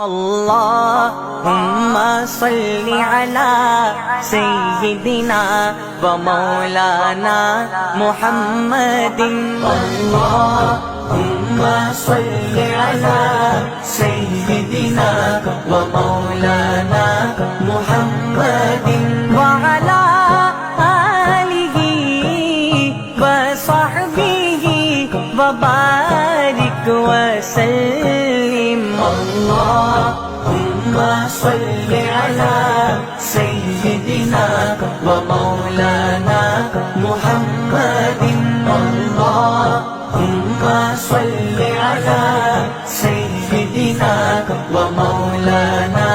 اللهم صل على سيدنا ومولانا محمد اللهم صل على سيدنا ومولانا محمد وعلى آله وصحبه وبارك وسلم اللهم صل على سيدنا ومولانا محمد اللهم صل على سيدنا ومولانا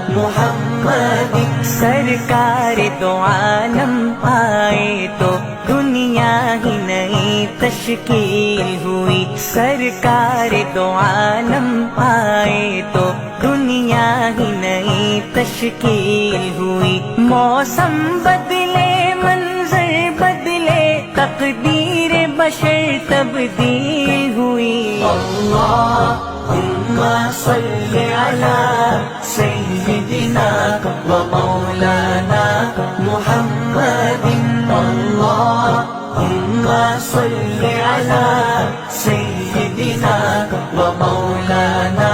محمد سرکار دو عالم آئے تو دنیا ہی نئی تشکیل ہوئی سرکار دو عالم آئے تو دنیا ہی نئی تشکیل ہوئی موسم بدلے منظر بدلے تقدیر بشر تبدیل ہوئی اللهم صل على سيدنا ومولانا محمد اللهم صل على سيدنا ومولانا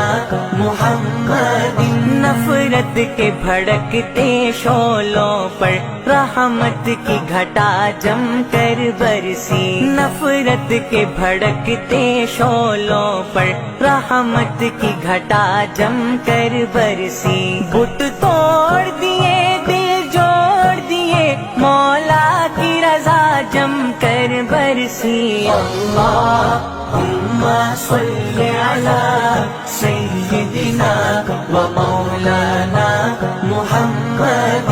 محمد نفرت کے بھڑکتے شعلوں پر رحمت کی گھٹا جم کر برسی نفرت کے بھڑکتے شعلوں پر رحمت کی گھٹا جم کر برسی بت توڑ دیے دل جوڑ دیے مولا کی رضا جم کر برسی اللهم صل على سيدنا ومولانا محمد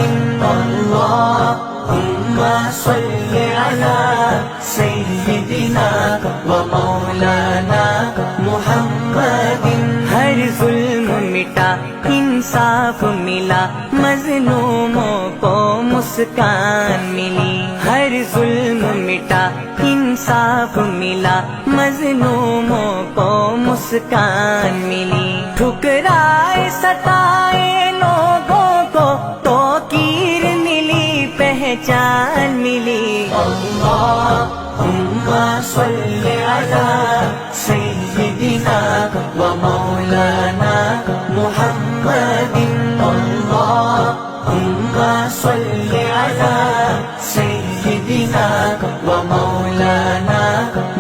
اللهم صل على سيدنا ومولانا محمد ہر ظلم مٹا انصاف ملا مظلوموں کو مسکان ملی ہر ظلم مٹا انصاف ملا مظلوموں کو مسکان ملی ٹھکرائے ستائے لوگوں کو توقیر ملی پہچان ملی اللهم صل على سيدنا ومولانا محمد اللهم صل على سيدنا ومولانا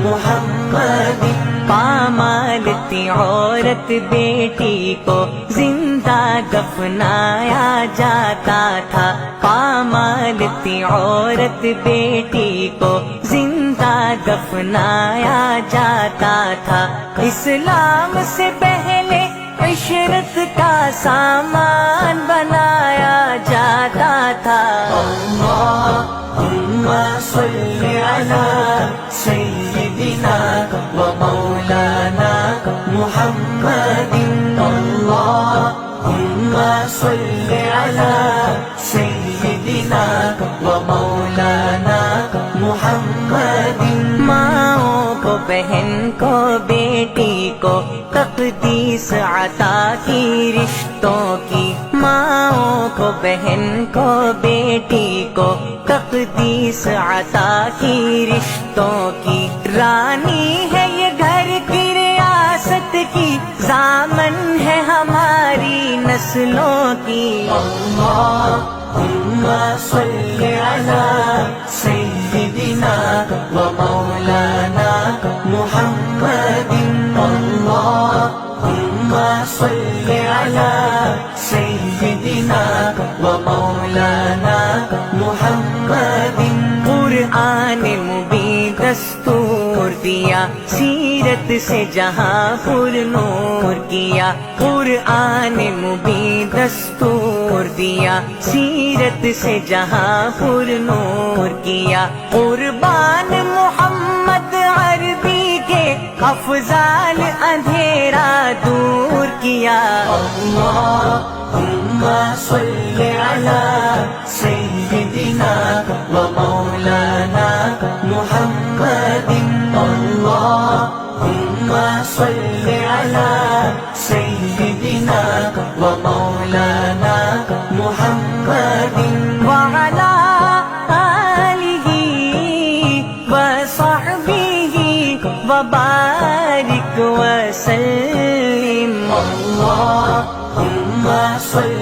محمد پامالتی عورت بیٹی کو زندہ دفنایا جاتا تھا پامالتی عورت بیٹی کو زندہ دفنایا جاتا تھا اسلام سے پہلے عشرت کا سامان بنایا جاتا تھا اللهم صل على سيدنا ومولانا محمد اللهم صل على سيدنا ومولانا محمد ماؤں کو بہن کو بیٹی کو تقدیس عطا کی رشتوں کی ماؤں کو بہن کو بیٹی کو تقدیس عطا کی رشتوں کی رانی ہے یہ گھر کی ریاست کی ضامن ہے ہماری نسلوں کی اللهم صل على سيدنا ومولانا محمد اللهم صل على سيدنا ومولانا محمد قرآن مبین دستور دیا سیرت سے جہاں پر نور کیا قرآن مبین دستور دیا سیرت سے جہاں پر نور کیا قربان محمد عربی کے افضال اندھیرا دور کیا اللهم صل على سيدنا ومولانا محمد اللهم صل على سيدنا ومولانا محمد وعلى آله وصحبه وبارك وسلم اللهم صل